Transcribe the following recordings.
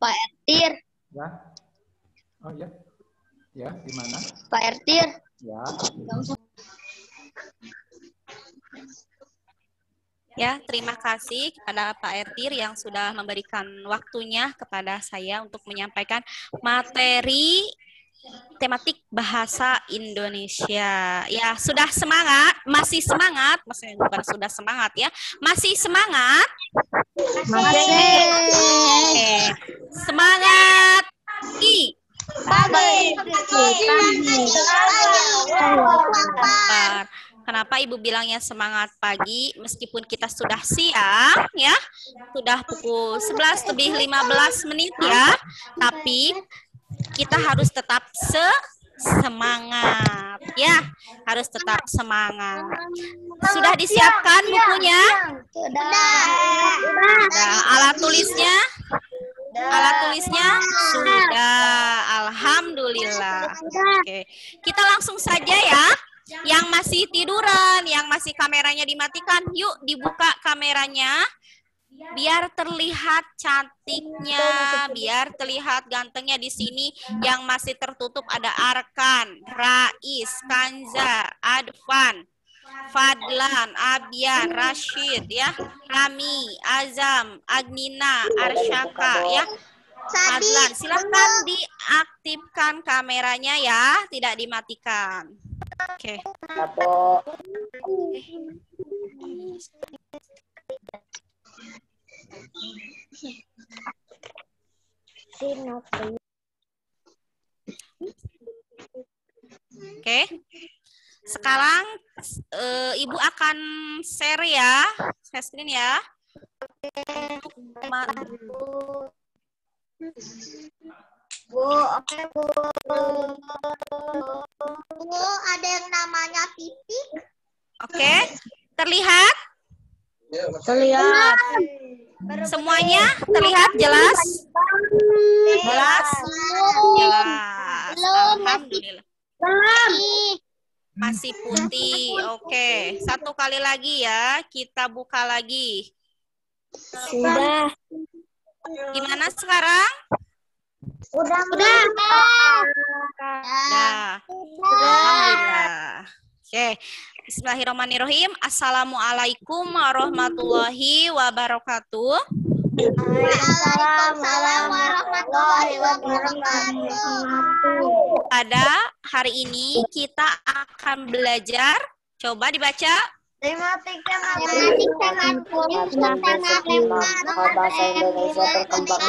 Pak Ertir. Ya. Oh ya. Ya, di mana? Pak Ertir. Ya. Ya, terima kasih kepada Pak Ertir yang sudah memberikan waktunya kepada saya untuk menyampaikan materi tematik bahasa Indonesia. Ya, sudah semangat? Masih semangat? Maksudnya bukan sudah semangat ya. Masih semangat? Masih. Oke. Semangat. Kenapa Ibu bilangnya semangat pagi meskipun kita sudah siang ya, sudah pukul 11 lebih 15 menit ya, tapi kita harus tetap semangat ya, harus tetap semangat. Sudah disiapkan bukunya? Sudah. Alat tulisnya? Alat tulisnya sudah, alhamdulillah. Oke, kita langsung saja ya. Yang masih tiduran, yang masih kameranya dimatikan, yuk dibuka kameranya. Biar terlihat cantiknya, biar terlihat gantengnya di sini. Yang masih tertutup ada Arkan, Rais, Kanza, Advan, Fadlan, Abian, Rashid, ya, Rami, Azam, Agnina, Arsyaka, ya. Fadlan, silakan diaktifkan kameranya ya, tidak dimatikan. Oke. Oke. Sekarang Ibu akan share ya, share screen ya. Bu, oke Bu. Bu, ada yang namanya titik. Oke, terlihat? Terlihat. Semuanya terlihat jelas? Jelas? Jelas. Alhamdulillah. Masih putih. Oke, satu kali lagi ya, kita buka lagi. Sudah. Gimana sekarang? Udah. Alhamdulillah. Oke. Bismillahirrahmanirrahim. Assalamualaikum warahmatullahi wabarakatuh. Waalaikumsalam warahmatullahi wabarakatuh. Pada hari ini kita akan belajar. Coba dibaca. Tematik tema bahasa Indonesia berkembang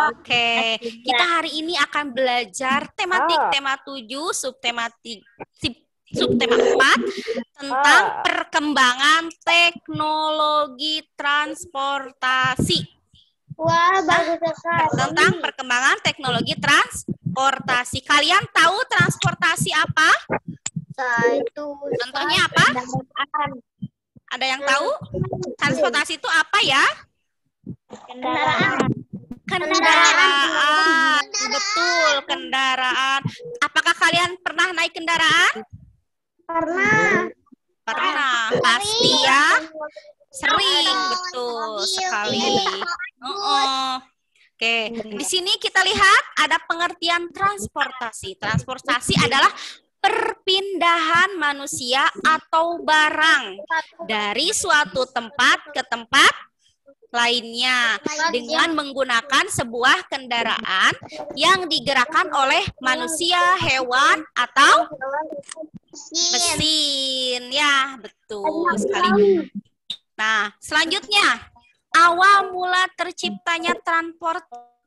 Oke, kita hari ini akan belajar tematik tema 7, subtema 4 tentang perkembangan teknologi transportasi. Wah, bagus sekali. Tentang perkembangan teknologi transportasi. Kalian tahu transportasi apa? Contohnya apa? Ada yang tahu? Transportasi itu apa ya? Kendaraan. Betul, kendaraan. Apakah kalian pernah naik kendaraan? Pernah. Pasti ya. Sering, betul sekali. Oke, di sini kita lihat ada pengertian transportasi. Transportasi adalah perpindahan manusia atau barang dari suatu tempat ke tempat lainnya dengan menggunakan sebuah kendaraan yang digerakkan oleh manusia, hewan, atau mesin. Ya, betul sekali. Nah, selanjutnya, awal mula terciptanya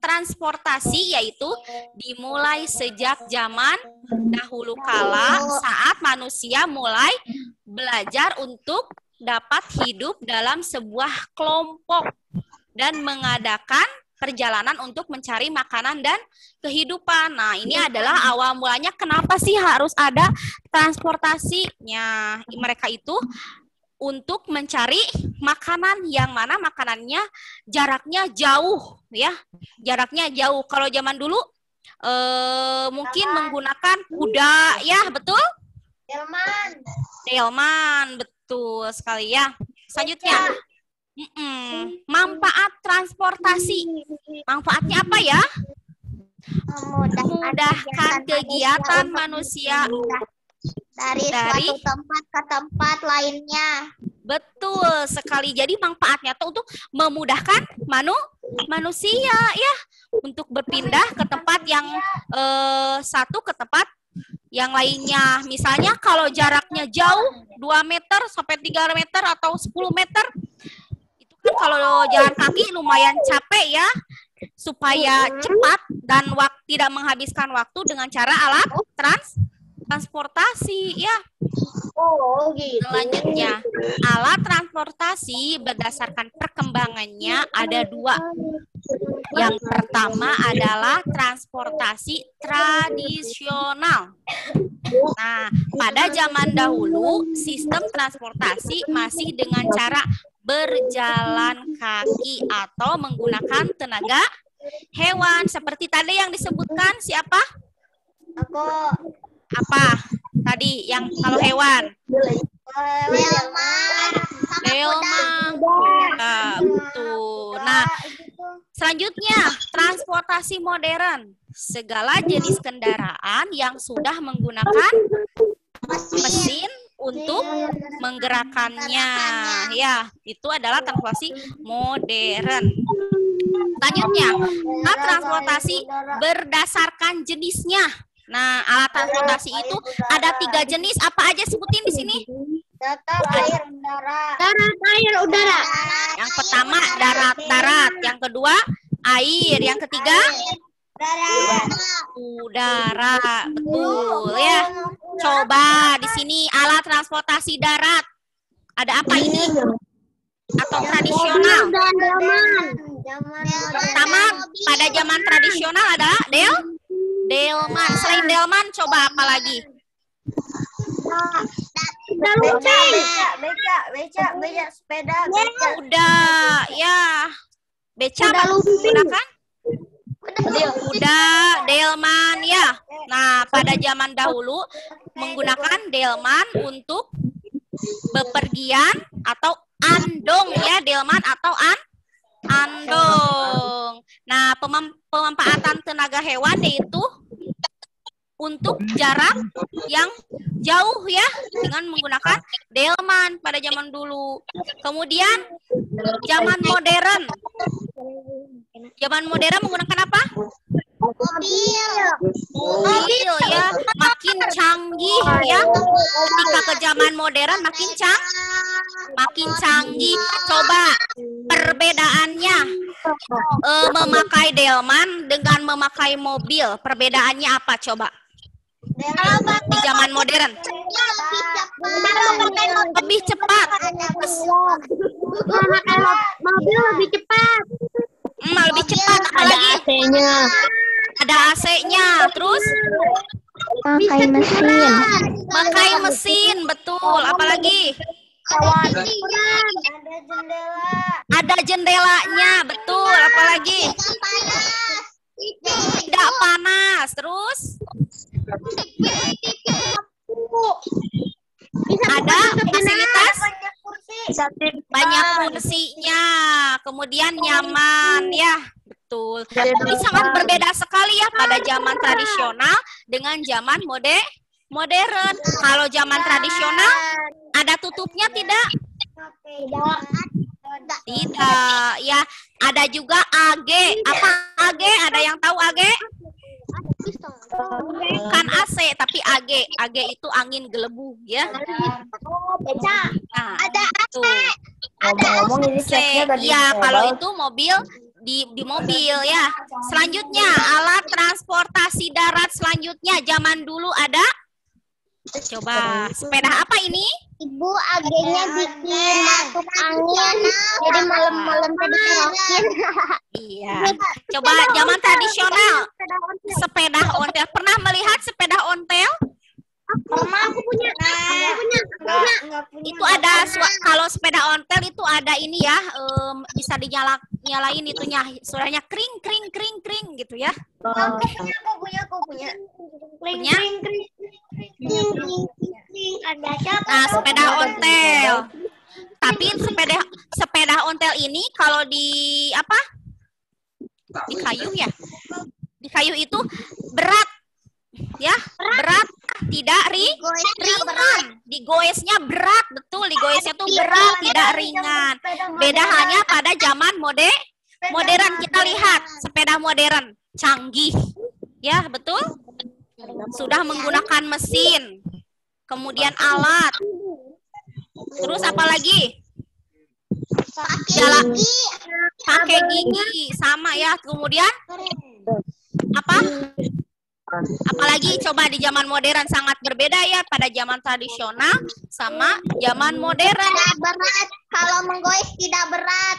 transportasi yaitu dimulai sejak zaman dahulu kala saat manusia mulai belajar untuk dapat hidup dalam sebuah kelompok dan mengadakan perjalanan untuk mencari makanan dan kehidupan. Nah, ini adalah awal mulanya kenapa sih harus ada transportasinya. Mereka itu untuk mencari makanan yang mana makanannya jaraknya jauh ya. Jaraknya jauh. Kalau zaman dulu mungkin menggunakan kuda ya, betul? Delman, betul sekali ya. Selanjutnya, manfaat transportasi. Manfaatnya apa ya? Memudahkan kegiatan manusia dari suatu tempat ke tempat lainnya. Betul sekali. Jadi manfaatnya tuh untuk memudahkan manusia ya untuk berpindah ke tempat yang satu ke tempat yang lainnya. Misalnya kalau jaraknya jauh 2 meter sampai 3 meter atau 10 meter. Itu kan kalau jalan kaki lumayan capek ya. Supaya cepat dan tidak menghabiskan waktu dengan cara alat transportasi ya. Oh, gitu. Selanjutnya, alat transportasi berdasarkan perkembangannya ada 2. Yang pertama adalah transportasi tradisional. Nah, pada zaman dahulu sistem transportasi masih dengan cara berjalan kaki atau menggunakan tenaga hewan seperti tadi yang disebutkan siapa? Aku Apa tadi yang kalau hewan? Delman. Betul. Nah, selanjutnya transportasi modern. Segala jenis kendaraan yang sudah menggunakan mesin untuk menggerakkannya. Ya, itu adalah transportasi modern. Selanjutnya, alat transportasi berdasarkan jenisnya. Nah, alat transportasi itu ada 3 jenis. Apa aja sebutin di sini? darat, air, udara. Darat, air, udara. Yang pertama darat. Yang kedua air. Yang ketiga udara. Betul ya. Coba di sini alat transportasi darat. Ada apa ini? Atau tradisional? Pertama pada zaman tradisional adalah delman. Selain delman coba apa lagi? Beca, sepeda, beca. Kuda, ya. Beca apa menggunakan? Kuda, delman, ya. Nah, pada zaman dahulu menggunakan delman untuk bepergian atau andong ya, delman atau andong. Nah, pemanfaatan tenaga hewan yaitu untuk jarak yang jauh ya dengan menggunakan delman pada zaman dulu. Kemudian zaman modern. Zaman modern menggunakan apa? Mobil ya, makin canggih ya. Ketika ke zaman modern makin canggih. Coba perbedaannya memakai delman dengan memakai mobil. Perbedaannya apa coba? Di zaman modern lebih cepat. Mobil lebih cepat. Lebih cepat apalagi? AC-nya. Ada AC-nya. Terus Pakai mesin, betul. Apalagi? Ada jendelanya, betul. Apalagi? Tidak panas. Terus? Ada fasilitas? Banyak kursinya. Kemudian nyaman, ya. Betul. Ini sangat berbeda sekali ya pada zaman tradisional dengan zaman modern. Kalau zaman tradisional ada tutupnya tidak? Tidak, ya. Ada juga AG. Apa AG? Ada yang tahu AG? Bukan AC tapi AG. AG itu angin gelebu ya. Nah, Ada tuh. Ngomong-ngomong ini C. Ya, kalau itu mobil di mobil ya. Selanjutnya alat transportasi darat selanjutnya zaman dulu ada. Coba sepeda apa ini? Ibu agennya bikin masuk angin, jadi malam-malam tadi kerokin. Iya. Coba zaman tradisional sepeda ontel. Pernah melihat sepeda ontel? Pernah aku punya. Itu ada kalau sepeda ontel itu ada ini ya, bisa nyalain itunya, suaranya kring kring kring kring gitu ya. Aku punya. Punya? Ada siapa? Nah, sepeda ontel. Tapi sepeda ontel ini kalau di apa? Di kayu ya. Di kayu itu berat. Ya, berat, tidak ringan. Digoesnya berat, betul. Digoesnya tuh berat, tidak ringan. Beda hanya pada zaman modern. Kita lihat sepeda modern, canggih. Ya, betul. Sudah menggunakan mesin. Kemudian alat. Terus apa lagi? Pakai gigi sama ya. Kemudian apa? Apalagi coba di zaman modern sangat berbeda ya, pada zaman tradisional sama zaman modern. Berat, kalau menggoes tidak berat.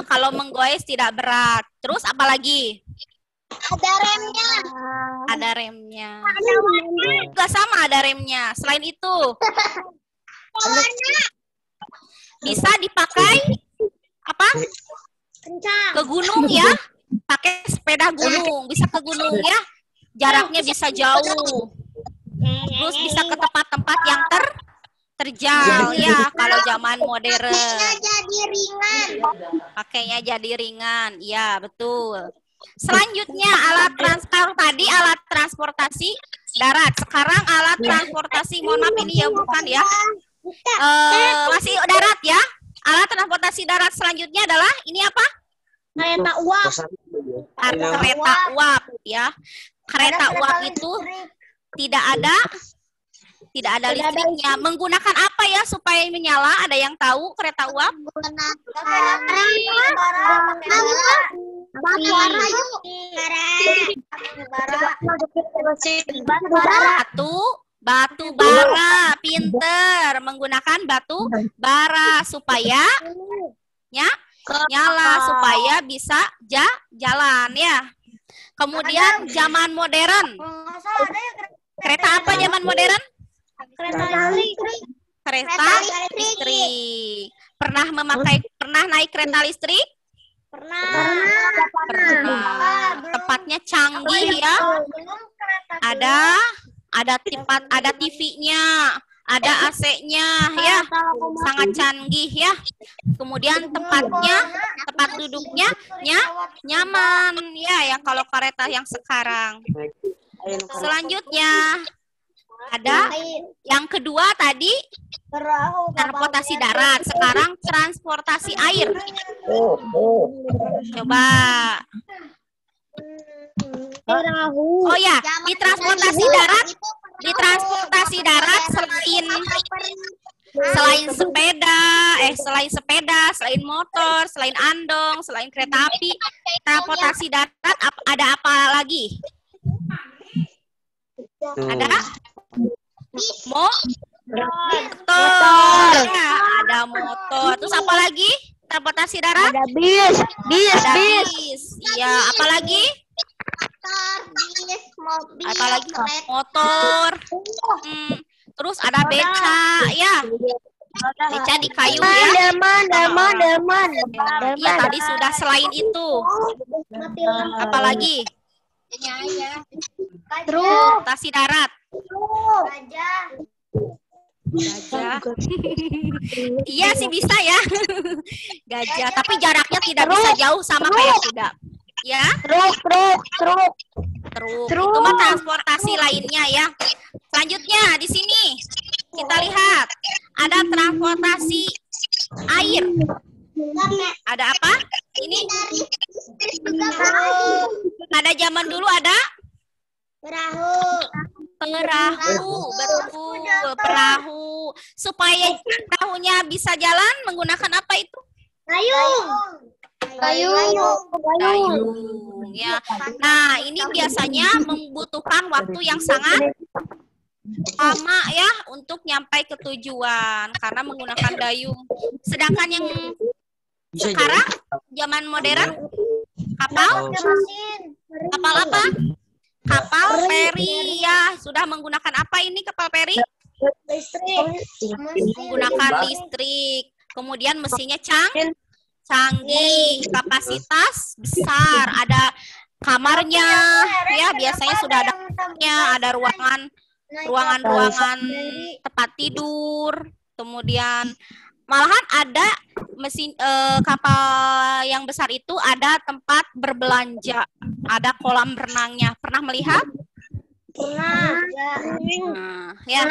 Kalau menggoes tidak berat. Terus apalagi? Ada remnya. Ada remnya. Juga sama ada remnya. Selain itu bisa dipakai apa? Ke gunung ya. Pakai sepeda gunung, bisa ke gunung ya. Jaraknya bisa jauh. Terus bisa ke tempat-tempat yang terjal ya kalau zaman modern. Jadi ringan. Pakainya jadi ringan. Ya, betul. Selanjutnya alat transportasi darat. Sekarang alat transportasi, mohon maaf ini ya bukan ya. Masih darat ya. Alat transportasi darat selanjutnya adalah ini apa? Kereta uap. Kereta uap ya. Kereta uap itu tidak ada listriknya. Menggunakan apa ya supaya menyala? Ada yang tahu kereta uap? Batu bara, pinter. Menggunakan batu bara supaya nyala, supaya bisa jalan ya. Kemudian zaman modern. Kereta apa zaman modern? Kereta listrik. Pernah naik kereta listrik? Pernah. Tepatnya canggih ya. Ada TV-nya, ada AC-nya ya. Sangat canggih ya. Kemudian tempat duduknya nyaman ya, yang kalau kereta yang sekarang. Selanjutnya ada yang kedua tadi transportasi darat, sekarang transportasi air. Coba. Oh ya, di transportasi darat selain motor, selain andong, selain kereta api, transportasi darat ada apa lagi? Ada motor. Ya, ada motor. Terus apa lagi? Transportasi darat? Ada bis. Iya, apa lagi? Apalagi motor. Terus ada beca ya. Beca di kayu ya. Delman. Iya, tadi sudah. Selain itu apalagi? Transportasi darat. Gajah. Iya sih bisa ya. Gajah, tapi jaraknya tidak bisa jauh sama kayak kuda. Ya. Truk. Itu mah transportasi lainnya ya. Selanjutnya di sini kita lihat ada transportasi air. Ada apa? Ini pada zaman dulu ada perahu, betul, perahu. Supaya perahunya bisa jalan menggunakan apa itu? Dayung ya. Nah, ini biasanya membutuhkan waktu yang sangat lama ya untuk nyampai ke tujuan karena menggunakan dayung. Sedangkan yang sekarang zaman modern kapal apa? Kapal feri ya. Sudah menggunakan apa ini kapal feri? Menggunakan listrik. Kemudian mesinnya canggih, kapasitas besar, ada kamarnya ya, biasanya sudah ada ruangan tempat tidur, kemudian Malahan ada mesin kapal yang besar itu ada tempat berbelanja, ada kolam renangnya. Pernah melihat? Pernah. Nah, ya.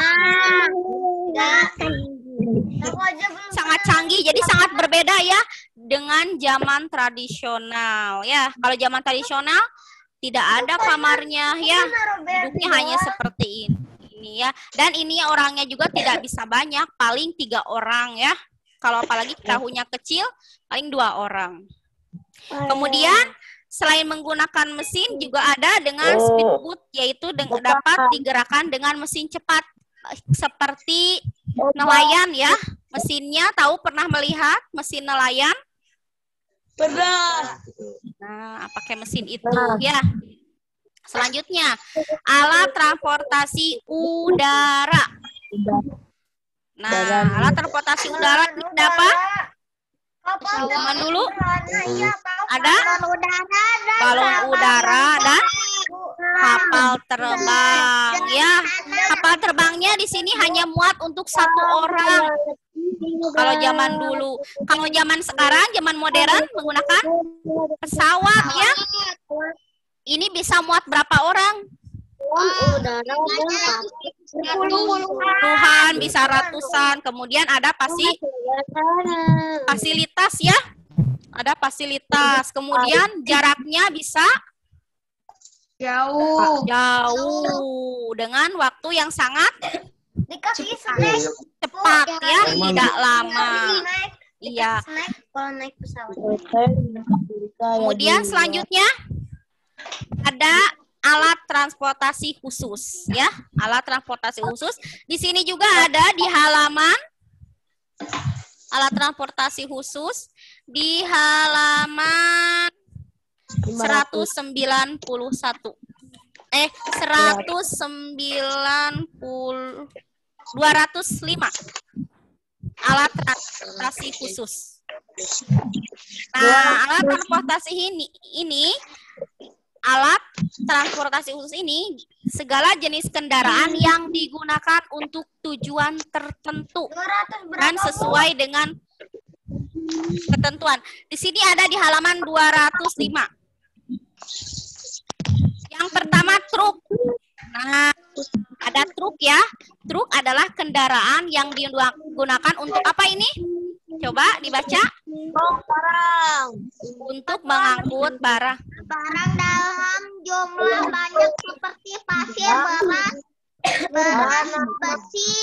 Aku aja belum Sangat canggih, jadi sangat berbeda ya dengan zaman tradisional ya. Kalau zaman tradisional tidak ada kamarnya ya, hidupnya hanya seperti ini ya. Dan ini orangnya juga tidak bisa banyak, paling 3 orang ya. Kalau apalagi perahunya kecil, paling 2 orang. Kemudian selain menggunakan mesin juga ada dengan speedboat, yaitu dapat digerakkan dengan mesin cepat seperti nelayan ya. Mesinnya tahu, pernah melihat mesin nelayan? pernah. Nah, pakai mesin itu ya. Selanjutnya, alat transportasi udara. Nah, alat transportasi udara ada apa? Zaman dulu ada balon udara dan kapal terbang ya. Kapal terbangnya di sini hanya muat untuk 1 orang. Kalau zaman dulu, kalau zaman sekarang, zaman modern menggunakan pesawat ya. Ini bisa muat berapa orang? Puluhan, bisa ratusan. Kemudian ada fasilitas ya. Ada fasilitas. Kemudian jaraknya bisa Jauh. jauh dengan waktu yang sangat Dikasih snack. cepat ya, tidak lama. Iya. Snack kalau naik pesawat. Kemudian selanjutnya ada alat transportasi khusus ya, alat transportasi khusus. Di sini juga ada di halaman alat transportasi khusus di halaman 191. 205. Alat transportasi khusus. Nah, alat transportasi ini alat transportasi khusus ini segala jenis kendaraan yang digunakan untuk tujuan tertentu dan sesuai dengan ketentuan. Di sini ada di halaman 205. Yang pertama truk. Nah, ada truk ya. Truk adalah kendaraan yang digunakan untuk apa ini? Coba dibaca. Barang. Untuk mengangkut barang. Barang dalam jumlah banyak seperti pasir, beras, besi.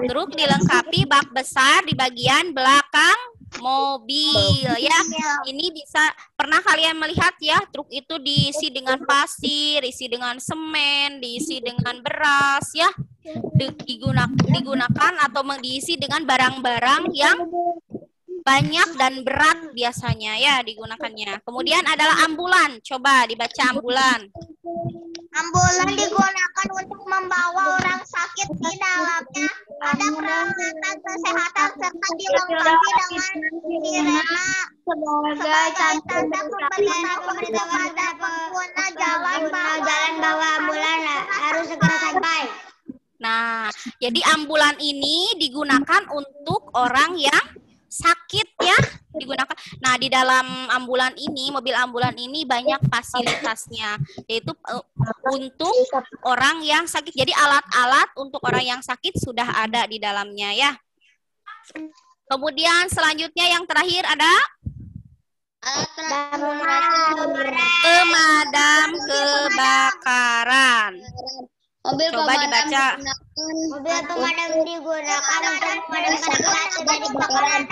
Truk dilengkapi bak besar di bagian belakang mobil ya. Ini bisa, pernah kalian melihat ya, truk itu diisi dengan pasir, diisi dengan semen, diisi dengan beras ya. Digunakan atau diisi dengan barang-barang yang banyak dan berat biasanya ya digunakannya. Kemudian adalah ambulan. Coba dibaca ambulan. Ambulan digunakan untuk membawa orang sakit, di dalamnya ada peralatan kesehatan serta dilengkapi dengan sirena sebagai tanda pemberitahuan kepada pengguna jalan bahwa ambulan harus segera sampai. Nah, jadi ambulan ini digunakan untuk orang yang sakit ya, digunakan. Nah, di dalam ambulan ini, mobil ambulan ini banyak fasilitasnya, yaitu untuk orang yang sakit. Jadi alat-alat untuk orang yang sakit sudah ada di dalamnya ya. Kemudian selanjutnya yang terakhir ada pemadam kebakaran. Coba dibaca. Mobil pemadam digunakan untuk memadamkan terjadi kebakaran.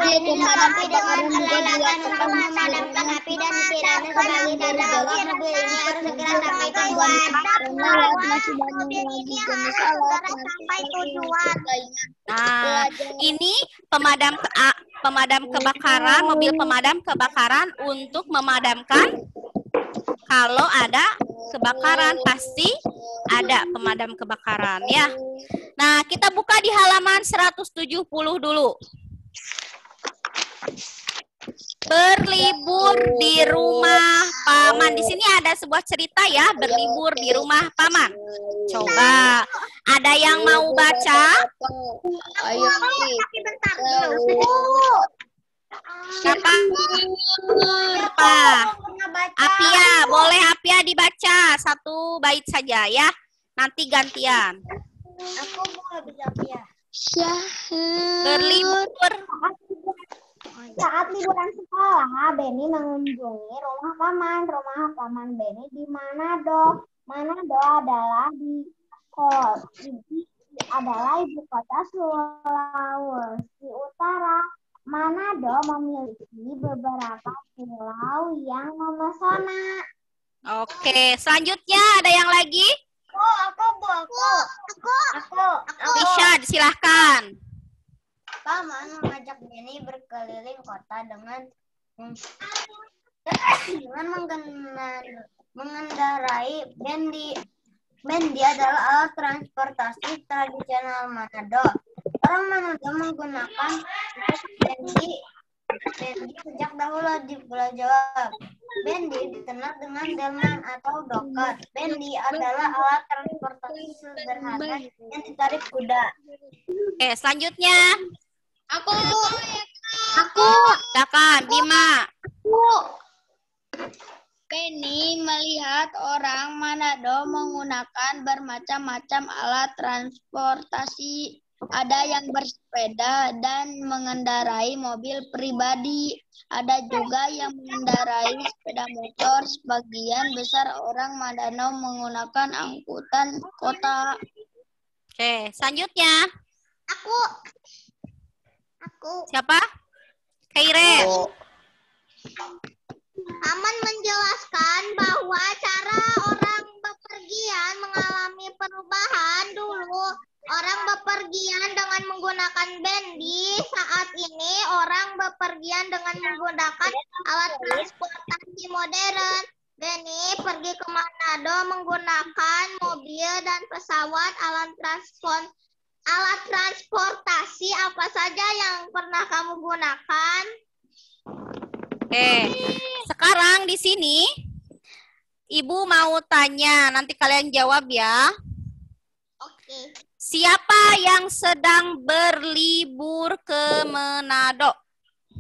Dilengkapi dengan peralatan untuk memadamkan api dan sirena sebagai tanda bahwa mobil ini harus segera sampai tujuan. Mobil ini harus segera sampai tujuan. Nah, ini pemadam kebakaran, mobil pemadam kebakaran untuk memadamkan kalau ada kebakaran, pasti ada pemadam kebakaran ya. Nah, kita buka di halaman 170 dulu. Berlibur di rumah paman. Di sini ada sebuah cerita ya, berlibur di rumah paman. Coba, ada yang mau baca? Ayo. Tapi bentar dulu. Siapa? Apa? Apia, boleh Apia dibaca satu bait saja ya. Nanti gantian. Aku mau bisa ya. Berlibur. Saat liburan sekolah, Beni mengunjungi rumah paman. Rumah paman Beni di Manado. Manado adalah ibu kota Sulawesi Utara. Manado memiliki beberapa pulau yang memesona. Oke, selanjutnya ada yang lagi? Aku. Bisa, silahkan. Paman mengajak Beni berkeliling kota dengan mengendarai bendi. Bendi adalah alat transportasi tradisional Manado. Orang Manado menggunakan bendi sejak dahulu di Pulau Jawa. Bendi dikenal dengan delman atau dokat. Bendi adalah alat transportasi sederhana yang ditarik kuda. Oke, selanjutnya. Aku. Silakan, Bima. Penny melihat orang Manado menggunakan bermacam-macam alat transportasi. Ada yang bersepeda dan mengendarai mobil pribadi. Ada juga yang mengendarai sepeda motor. Sebagian besar orang Manado menggunakan angkutan kota. Oke, selanjutnya. Aku. Siapa? Kaire. Paman menjelaskan bahwa cara orang bepergian mengalami perubahan dulu. Orang bepergian dengan menggunakan bendi. Saat ini orang bepergian dengan menggunakan alat transportasi modern. Beni pergi ke Manado menggunakan mobil dan pesawat. Alat transportasi apa saja yang pernah kamu gunakan? Oke, sekarang di sini Ibu mau tanya, nanti kalian jawab ya. Oke. Siapa yang sedang berlibur ke Manado?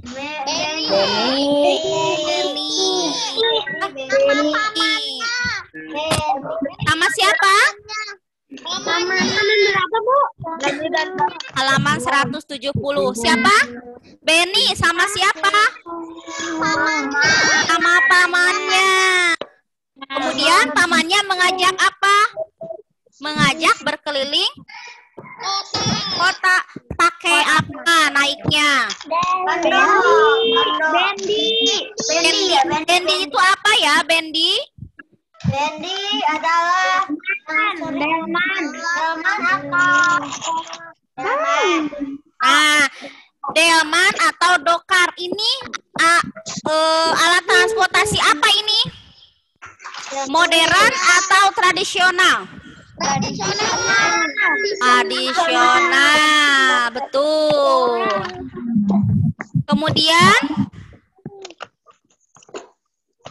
Beni. Sama siapa? Halaman berapa, Bu? Halaman 170. Siapa? Beni sama siapa? Sama pamannya. Kemudian pamannya mengajak apa? Mengajak berkeliling kota. Pakai apa naiknya? Bendi itu apa ya, Bendi? Bendi adalah delman Nah, delman atau dokar ini alat transportasi apa ini? Modern atau tradisional? Tradisional, betul. Kemudian,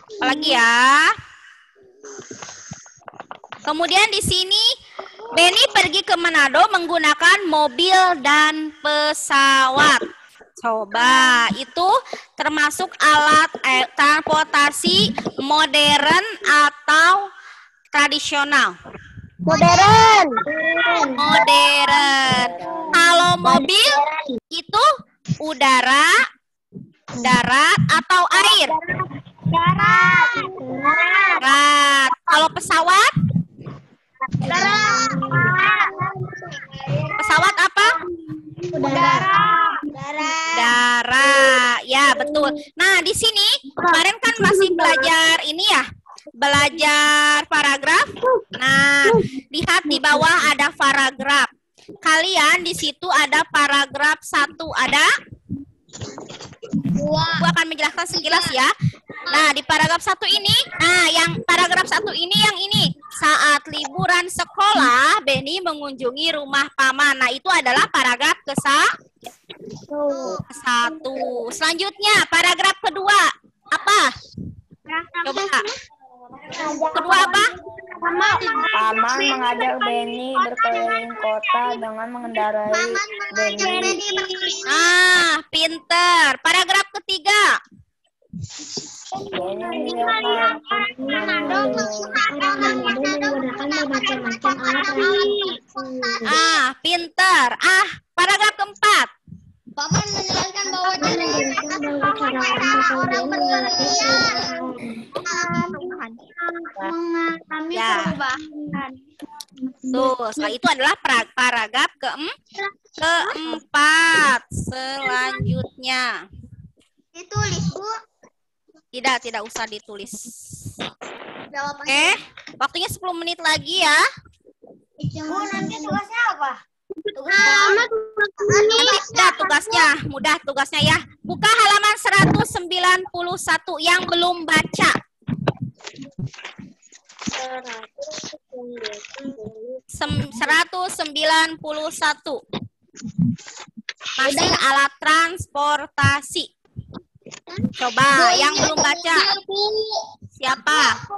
apa lagi ya? Kemudian di sini Beni pergi ke Manado menggunakan mobil dan pesawat. Coba, itu termasuk alat transportasi modern atau tradisional? modern. Kalau mobil itu udara, darat atau air? Darat. Darat. Kalau pesawat? Darat. Pesawat apa? Udara. Darat. Ya, betul. Nah, di sini kemarin kan masih belajar ini ya. Belajar paragraf. Nah, lihat di bawah ada paragraf. Kalian di situ ada paragraf 1, ada? Gua akan menjelaskan sekilas ya. Nah, di paragraf 1 ini, yang paragraf 1 ini yang ini. Saat liburan sekolah, Beni mengunjungi rumah paman. Nah, itu adalah paragraf 1. Selanjutnya, paragraf kedua. Apa? Coba. Kedua apa? Paman mengajak Beni berkeliling kota dengan mengendarai Beni. Pinter. Paragraf ketiga. Beni melihat Pinter. Paragraf keempat. Paman menjelaskan bahwa cara mengalami perubahan. Tuh, setelah itu adalah paragraf keempat. Selanjutnya. Ditulis, Bu. Tidak usah ditulis. Jawab Oke, waktunya 10 menit lagi ya. Bu, nanti tugasnya apa? Mudah tugasnya ya. Buka halaman 191 yang belum baca. 191. Masih alat transportasi. Coba yang belum baca. Siapa?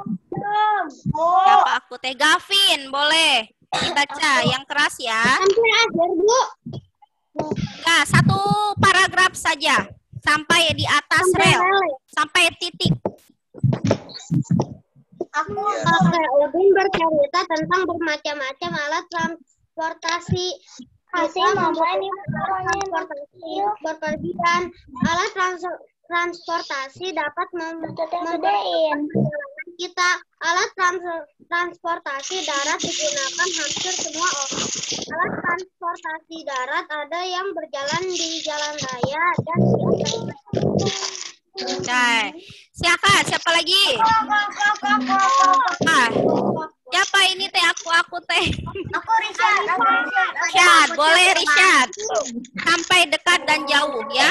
Siapa aku? Teh Gavin, boleh dibaca yang keras ya. Nah, 1 paragraf saja sampai di atas rel, sampai titik. Aku Udin bercerita tentang bermacam-macam alat transportasi. Kita memulai berpergian. Alat transportasi dapat mempermudah kita. Alat transportasi darat digunakan hampir semua orang. Alat transportasi darat ada yang berjalan di jalan raya dan di Nah, siapa lagi? Siapa ini teh? Aku teh. Aku Richard. Richard, boleh Richard. Sampai dekat dan jauh ya.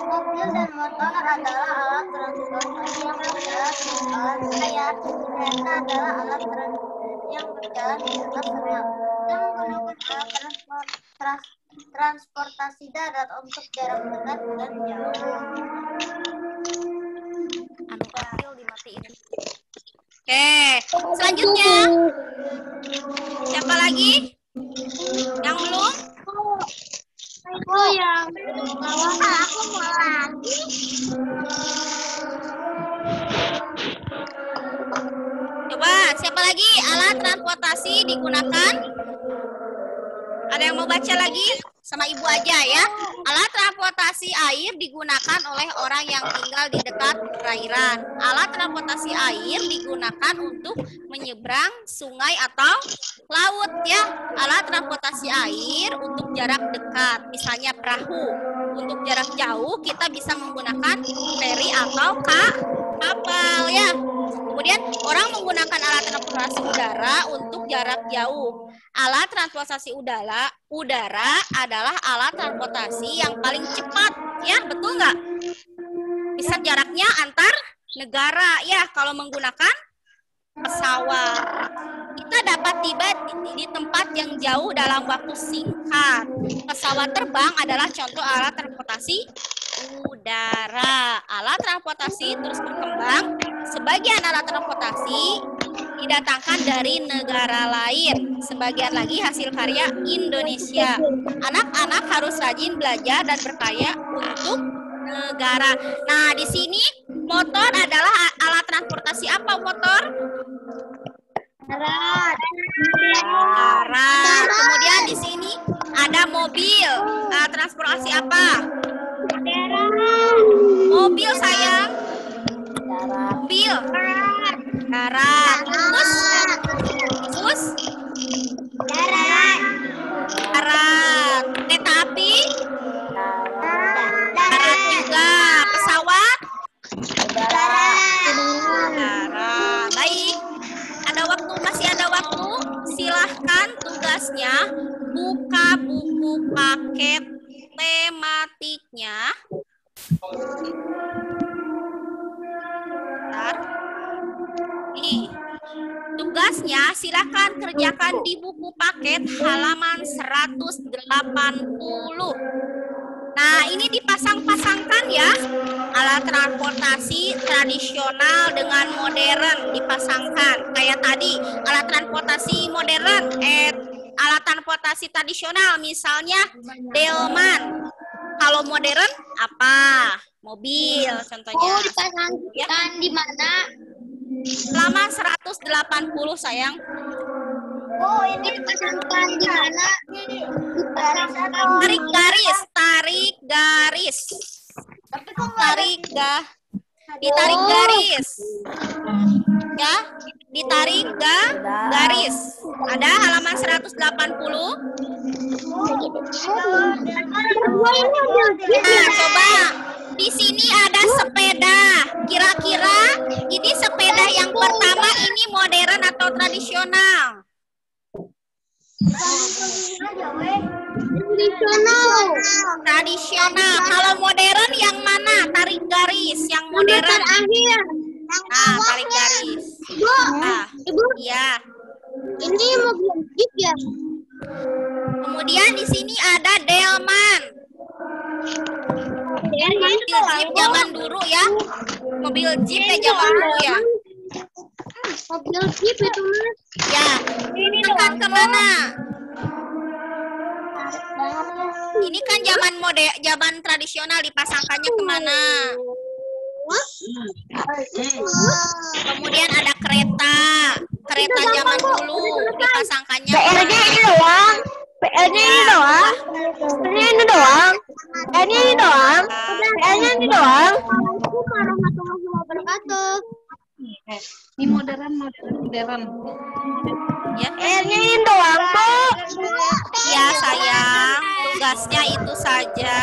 Mobil dan motor adalah alat transportasi yang berjalan di jalan raya. Kereta adalah alat yang berjalan di atas rel. Kita menggunakan alat transportasi darat untuk jarak dekat dan jauh. Anu kecil dimatiin. Oke, selanjutnya. Siapa lagi? Yang belum? Aku yang aku mau lagi. Coba, siapa lagi? Alat transportasi digunakan? Ada yang mau baca lagi? Sama ibu aja ya. Alat transportasi air digunakan oleh orang yang tinggal di dekat perairan. Alat transportasi air digunakan untuk menyeberang sungai atau laut ya. Alat transportasi air untuk jarak dekat, misalnya perahu. Untuk jarak jauh kita bisa menggunakan feri atau kapal ya. Kemudian orang menggunakan alat transportasi udara untuk jarak jauh. Alat transportasi udara adalah alat transportasi yang paling cepat, ya betul nggak? Bisa jaraknya antar negara, ya kalau menggunakan pesawat. Kita dapat tiba di tempat yang jauh dalam waktu singkat. Pesawat terbang adalah contoh alat transportasi udara. Alat transportasi terus berkembang. Sebagian alat transportasi didatangkan dari negara lain. Sebagian lagi hasil karya Indonesia. Anak-anak harus rajin belajar dan berkarya untuk negara. Nah, di sini motor adalah alat transportasi apa motor? Darat. Kemudian di sini ada mobil. Transportasi apa? Mobil sayang. Mobil. Darat. Terus? Darat. Kereta api? Darat juga. Pesawat? Darat. Baik. Masih ada waktu. Silahkan tugasnya buka buku paket tematiknya. Bentar. Nih. Tugasnya silakan kerjakan di buku paket halaman 180. Nah, ini dipasang-pasangkan ya. Alat transportasi tradisional dengan modern dipasangkan. Kayak tadi, alat transportasi modern, alat transportasi tradisional misalnya delman. Kalau modern apa? Mobil contohnya. Oh, dipasangkan di mana? Halaman 180 sayang. Oh, ini dipasangkan di mana? Tarik garis, tarik garis. Ditarik garis. Ya, ditarik garis. Ada halaman 180. Nah, coba di sini ada sepeda. Kira-kira ini sepeda yang pertama ini modern atau tradisional? Tradisional. Kalau modern yang mana? Tarik garis. Yang modern. Nah, tarik garis. Nah, iya. Ini mobil jeep ya? Kemudian di sini ada delman. Mobil jeep zaman dulu ya. Mobil jeep zaman dulu ya. Mobil jeep itu mas. Ya. Tekan kemana? Ini kan zaman tradisional, dipasangkannya kemana? Kemudian ada kereta zaman dulu, dipasangkannya PR-nya ini doang. PR-nya ini doang. PR-nya ini doang. PR-nya ini doang. PR-nya ini doang. Warahmatullahi wabarakatuh. Ini modern. ya. PR-nya ini doang, Bu. Ya sayang, tugasnya itu saja.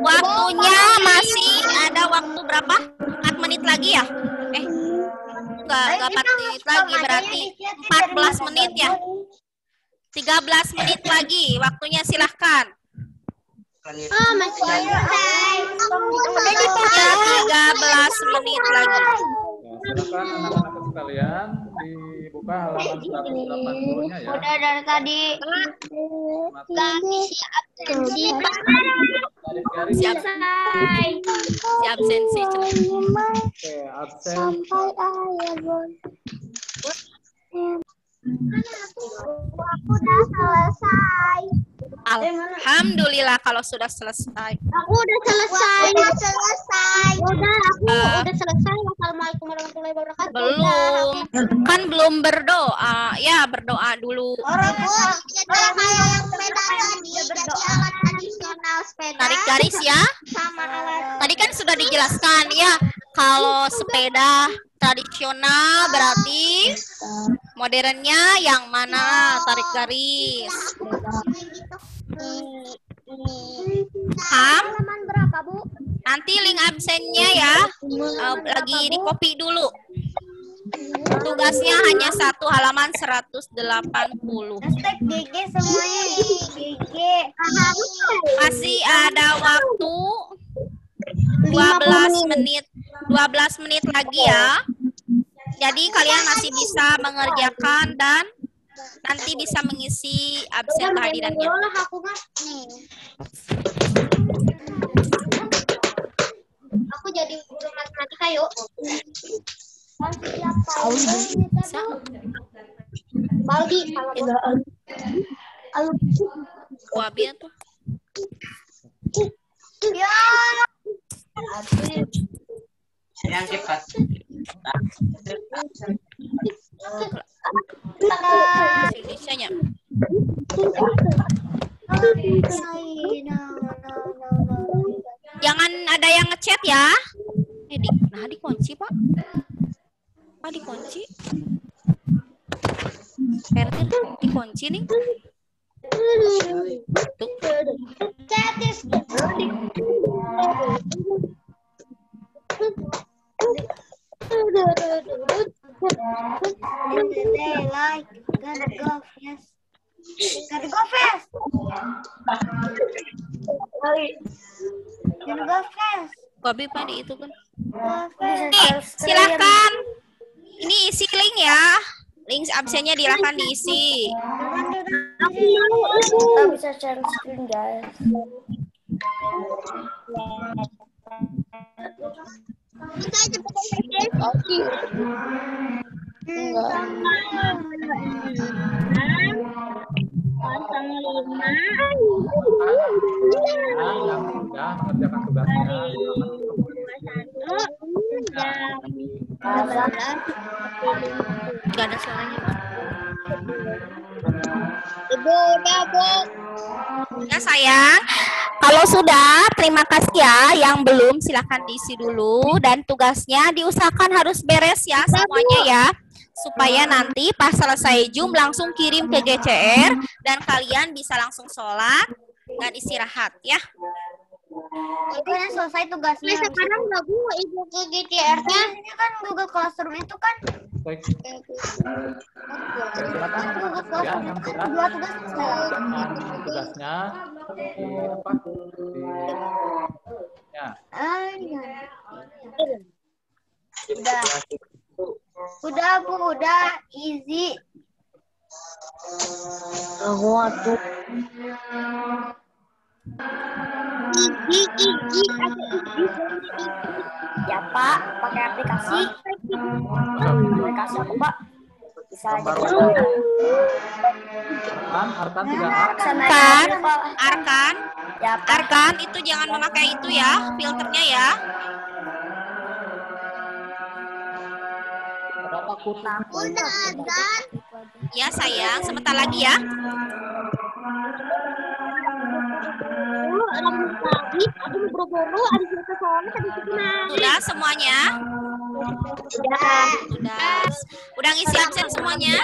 Waktunya masih ada waktu berapa? 4 menit lagi ya? Enggak 4 menit lagi, berarti 14 menit ya. 13 menit lagi, waktunya silahkan. Oh, masih ada. Ya, 13 menit lagi. Ya, silakan anak-anak sekalian dibuka halaman 180-nya ya. Udah dari tadi. Kami siap absensi. Garis-garis. Siap. Si absensi. Oke, absen. Aku udah selesai. Alhamdulillah kalau sudah selesai. Aku udah selesai. Udah, aku udah selesai. Wassalamualaikum warahmatullahi wabarakatuh. Belum. Kan belum berdoa. Ya, berdoa dulu. Tarik garis ya. Tadi kan sudah dijelaskan ya. Kalau sepeda tradisional berarti modernnya yang mana? Tarik garis. Paham? Berapa, Bu? Nanti link absennya ya. Lagi di copy dulu. Tugasnya hanya 1 halaman 180. GG semuanya. GG. Masih ada waktu 12 menit. 12 menit lagi ya. Jadi kalian masih bisa mengerjakan dan nanti bisa mengisi absen kehadirannya. Aku jadi guru matematika yuk. Bisa? Baldi. Wabi tuh. Ya. Yang cepat. Indonesia-nya. Jangan ada yang ngechat ya. Nah dikunci Pak. Pak dikunci. Pertir dikunci nih. Tuh. Babi Pak di itu kan. Silakan. Ini isi link ya. Link absennya silakan diisi. Kita bisa share screen guys. Yang sudah mengerjakan tugasnya. Gak ada suaranya. Ibu udah, Bu. Ya sayang, kalau sudah terima kasih ya. Yang belum silahkan diisi dulu dan tugasnya diusahakan harus beres ya semuanya ya. Supaya nanti pas selesai Zoom langsung kirim ke GCR dan kalian bisa langsung sholat dan istirahat ya. Itu yang selesai tugasnya. Sekarang nggak Bu, Ibu ke GCR-nya? Ini kan Google Classroom itu kan Baik. Google Classroom itu kan dua tugas selesai. Tugasnya di apa? Ya. Udah Bu, udah easy. Ya Pak, pakai aplikasi. Aplikasi apa Pak? Bisa aja. Arkan sudah A. Arkan itu jangan memakai itu ya, filternya ya. Ya sayang, sebentar lagi ya. Sudah semuanya? Sudah. Udah ngisi absen semuanya?